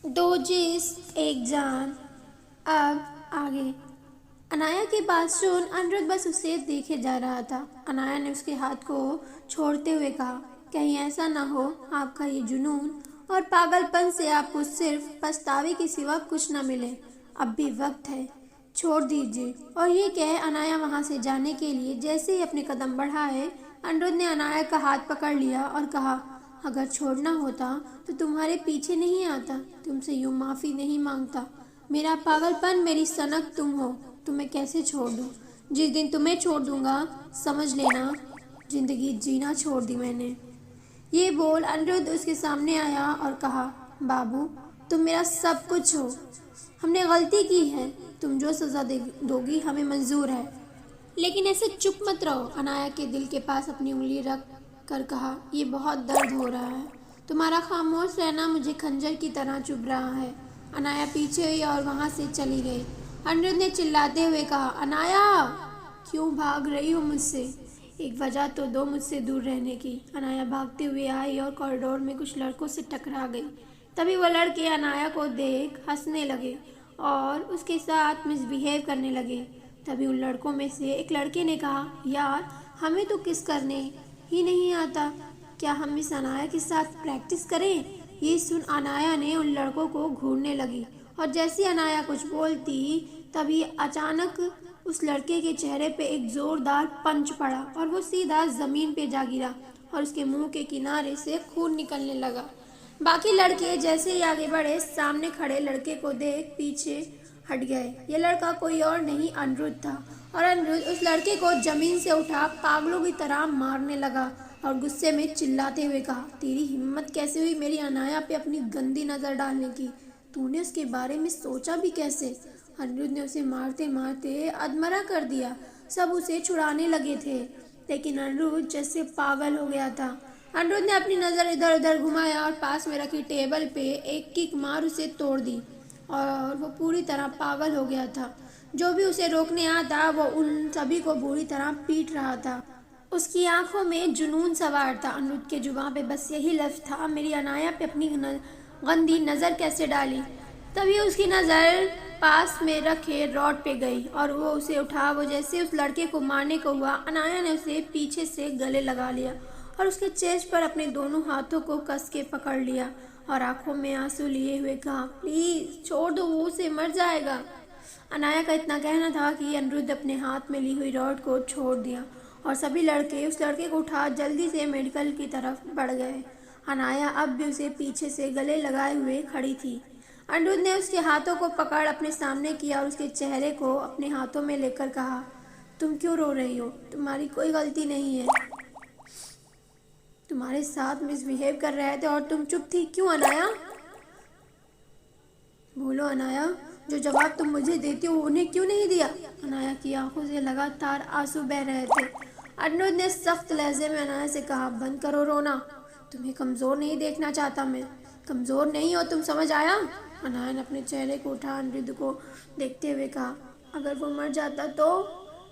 दो जिस्म एक जान। अब आगे। अनाया की बात सुन अनिरुद्ध बस उसे देखे जा रहा था। अनाया ने उसके हाथ को छोड़ते हुए कहा, कहीं ऐसा ना हो आपका ये जुनून और पागलपन से आपको सिर्फ पछतावे के सिवा कुछ न मिले। अब भी वक्त है, छोड़ दीजिए। और ये कह अनाया वहाँ से जाने के लिए जैसे ही अपने कदम बढ़ाए, अनिरुद्ध ने अनाया का हाथ पकड़ लिया और कहा, अगर छोड़ना होता तो तुम्हारे पीछे नहीं आता, तुमसे यूं माफ़ी नहीं मांगता। मेरा पागलपन, मेरी सनक तुम हो, तुम्हें कैसे छोड़ दूँ। जिस दिन तुम्हें छोड़ दूंगा समझ लेना जिंदगी जीना छोड़ दी मैंने। ये बोल अनिरुद्ध उसके सामने आया और कहा, बाबू तुम मेरा सब कुछ हो, हमने गलती की है, तुम जो सज़ा दोगी हमें मंजूर है, लेकिन ऐसे चुप मत रहो। अनाया के दिल के पास अपनी उंगली रख कर कहा, ये बहुत दर्द हो रहा है, तुम्हारा खामोश रहना मुझे खंजर की तरह चुभ रहा है। अनाया पीछे हुई और वहाँ से चली गई। अनिरुद्ध ने चिल्लाते हुए कहा, अनाया क्यों भाग रही हो मुझसे। एक वजह तो दो मुझसे दूर रहने की। अनाया भागते हुए आई और कॉरिडोर में कुछ लड़कों से टकरा गई। तभी वो लड़के अनाया को देख हंसने लगे और उसके साथ मिसबिहेव करने लगे। तभी उन लड़कों में से एक लड़के ने कहा, यार हमें तो किस करने ही नहीं आता, क्या हम इस अनाया के साथ प्रैक्टिस करें। ये सुन अनाया ने उन लड़कों को घूरने लगी और जैसे अनाया कुछ बोलती तभी अचानक उस लड़के के चेहरे पे एक जोरदार पंच पड़ा और वो सीधा जमीन पे जा गिरा और उसके मुंह के किनारे से खून निकलने लगा। बाकी लड़के जैसे ही आगे बढ़े, सामने खड़े लड़के को देख पीछे हट गए। ये लड़का कोई और नहीं अनिरुद्ध था और अनिरुद्ध उस लड़के को जमीन से उठा पागलों की तरह मारने लगा और गुस्से में चिल्लाते हुए कहा, तेरी हिम्मत कैसे हुई मेरी अनाया पे अपनी गंदी नज़र डालने की, तूने उसके बारे में सोचा भी कैसे। अनिरुद्ध ने उसे मारते मारते अधमरा कर दिया। सब उसे छुड़ाने लगे थे लेकिन अनिरुद्ध जैसे पागल हो गया था। अनिरुद्ध ने अपनी नज़र इधर उधर घुमाया और पास में रखी टेबल पे एक किक मार उसे तोड़ दी और वो पूरी तरह पागल हो गया था। जो भी उसे रोकने आता वो उन सभी को बुरी तरह पीट रहा था। उसकी आंखों में जुनून सवार था। अनिरुद्ध के जुबान पे बस यही लफ्ज़ था, मेरी अनाया पे अपनी गंदी नज़र कैसे डाली। तभी उसकी नज़र पास में रखे रॉड पे गई और वो उसे उठा। वो जैसे उस लड़के को मारने को हुआ, अनाया ने उसे पीछे से गले लगा लिया और उसके चेस्ट पर अपने दोनों हाथों को कस के पकड़ लिया और आंखों में आंसू लिए हुए कहा, प्लीज़ छोड़ दो, वो उसे मर जाएगा। अनाया का इतना कहना था कि अनिरुद्ध अपने हाथ में ली हुई रॉड को छोड़ दिया और सभी लड़के उस लड़के को उठा जल्दी से मेडिकल की तरफ बढ़ गए। अनाया अब भी उसे पीछे से गले लगाए हुए खड़ी थी। अनिरुद्ध ने उसके हाथों को पकड़ अपने सामने किया और उसके चेहरे को अपने हाथों में लेकर कहा, तुम क्यों रो रही हो, तुम्हारी कोई गलती नहीं है, तुम्हारे साथ मिसबिहेव कर रहे थे और तुम चुप थी, क्यों अनाया। बोलो अनाया, जो जवाब तुम मुझे देती हो उन्हें क्यों नहीं दिया। अनाया की आंखों से लगातार आंसू बह रहे थे। अनिरुद्ध ने सख्त लहजे में अनाया से कहा, बंद करो रोना, तुम्हें कमज़ोर नहीं देखना चाहता मैं, कमज़ोर नहीं हो तुम, समझ आया। अनाया ने अपने चेहरे को उठा अनिरुद्ध को देखते हुए कहा, अगर वो मर जाता तो।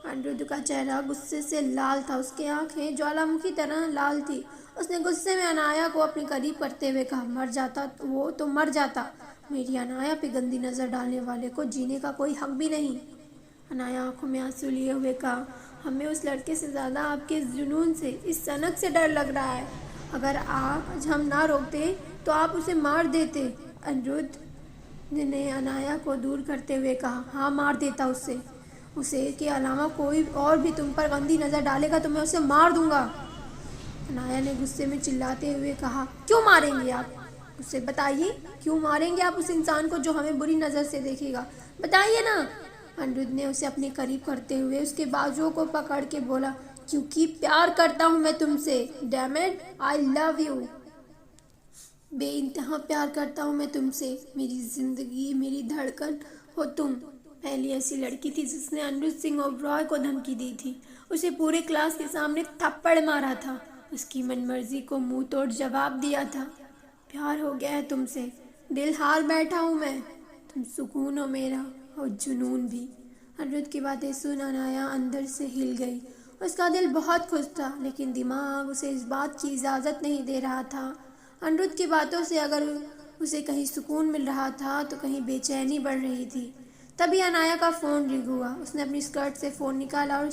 अनिरुद्ध का चेहरा गुस्से से लाल था, उसकी आंखें ज्वालामुखी तरह लाल थी। उसने गुस्से में अनाया को अपने करीब करते हुए कहा, मर जाता वो तो मर जाता, मेरी अनाया पे गंदी नज़र डालने वाले को जीने का कोई हक भी नहीं। अनाया आंखों में आंसू लिए हुए कहा, हमें उस लड़के से ज़्यादा आपके जुनून से, इस सनक से डर लग रहा है। अगर आज हम ना रोकते तो आप उसे मार देते। अनिरुद्ध ने अनाया को दूर करते हुए कहा, हाँ मार देता उसे के अलावा कोई और भी तुम पर गंदी नज़र डालेगा तो मैं उसे मार दूंगा। अनाया ने गुस्से में चिल्लाते हुए कहा, क्यों मारेंगे आप उसे, बताइए क्यों मारेंगे आप उस इंसान को जो हमें बुरी नज़र से देखेगा, बताइए ना। अनिरुद्ध ने उसे अपने करीब करते हुए उसके बाजुओं को पकड़ के बोला, क्योंकि प्यार करता हूँ मैं तुमसे, damn it, I love you, बेइंतहा प्यार करता हूँ मैं तुमसे, मेरी ज़िंदगी मेरी धड़कन हो तुम। पहली ऐसी लड़की थी जिसने अनिरुद्ध सिंह ओबरॉय को धमकी दी थी, उसे पूरे क्लास के सामने थप्पड़ मारा था, उसकी मनमर्जी को मुंह तोड़ जवाब दिया था। प्यार हो गया है तुमसे, दिल हार बैठा हूँ मैं, तुम सुकून हो मेरा और जुनून भी। अनिरुद्ध की बातें सुन अनाया अंदर से हिल गई। उसका दिल बहुत खुश था लेकिन दिमाग उसे इस बात की इजाज़त नहीं दे रहा था। अनिरुद्ध की बातों से अगर اسے کہیں سکون مل رہا تھا تو کہیں بے چینی بڑھ رہی تھی۔ تبھی عنایا کا فون رنگ ہوا۔ اس نے اپنی اسکرٹ سے فون نکالا اور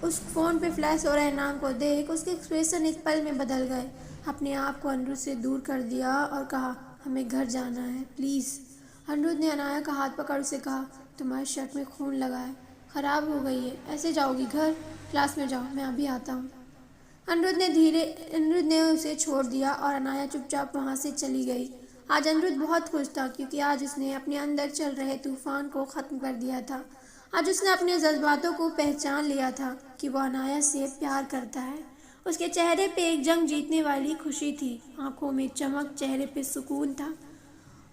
اس فون پہ فلیش ہو رہے نام کو دیکھ اس کے ایکسپریشن ایک پل میں بدل گئے۔ اپنے آپ کو انرودھ سے دور کر دیا اور کہا، ہمیں گھر جانا ہے پلیز۔ انرودھ نے عنایا کا ہاتھ پکڑ اسے کہا، تمہاری شرٹ میں خون لگا ہے، خراب ہو گئی ہے، ایسے جاؤ گی گھر؟ کلاس میں جاؤ، میں ابھی آتا ہوں۔ انرودھ نے اسے چھوڑ دیا اور عنایا چپ چاپ وہاں سے چلی گئی۔ آج انرودھ بہت خوش تھا کیونکہ آج اس نے اپنے اندر چل رہے طوفان کو ختم کر دیا تھا۔ آج اس نے اپنے جذباتوں کو پہچان لیا تھا کہ وہ عنایا سے پیار کرتا ہے۔ اس کے چہرے پہ ایک جنگ جیتنے والی خوشی تھی، آنکھوں میں چمک، چہرے پہ سکون تھا۔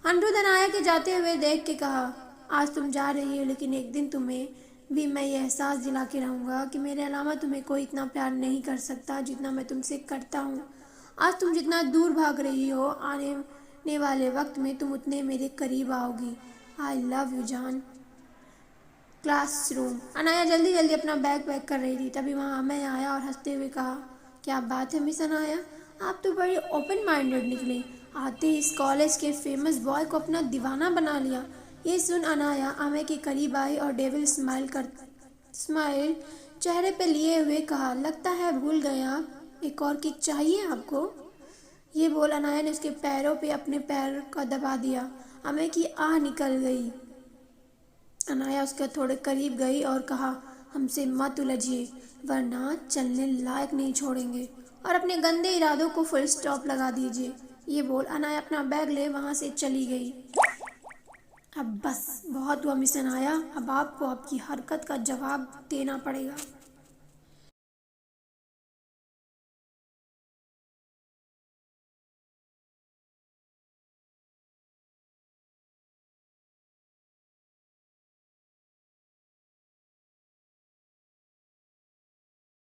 انرودھ عنایا کے جاتے ہوئے دیکھ کے کہا، آج تم جا رہی ہو لیکن ایک دن تمہیں بھی میں یہ احساس دلا کے رہوں گا کہ میرے علاوہ تمہیں کوئی اتنا پیار نہیں کر سکتا جتنا میں تم سے کرتا ہوں۔ آج تم جتنا دور بھاگ رہی ہو، آنے والے وقت میں تم اتنے میرے قریب آؤ گی۔ آئی love you John. Class room. Inaya جلدی جلدی اپنا بیگ پیک کر رہی تھی، تبھی وہاں امے آیا اور ہنستے ہوئے کہا، کیا بات ہے مس عنایا، آپ تو بڑی اوپن مائنڈڈ نکلی، آتے ہی اس کالج کے فیمس بوائے کو اپنا دیوانہ بنا لیا۔ یہ سن عنایا امے کے قریب آئی اور ڈیول اسمائل چہرے پہ لیے ہوئے کہا، لگتا ہے بھول گئے آپ، ایک اور کک چاہیے آپ کو؟ یہ بول عنایا نے اس کے پیروں پہ اپنے پیر کا دبا دیا۔ امے کی آہ نکل گئی۔ عنایا اس کے تھوڑے قریب گئی اور کہا، ہم سے مت الجھیے ورنہ چلنے لائق نہیں چھوڑیں گے، اور اپنے گندے ارادوں کو فل سٹاپ لگا دیجیے۔ یہ بول عنایا اپنا بیگ لے وہاں سے چلی گئی۔ اب بس بہت ہوا مس عنایا، اب آپ کو آپ کی حرکت کا جواب دینا پڑے گا۔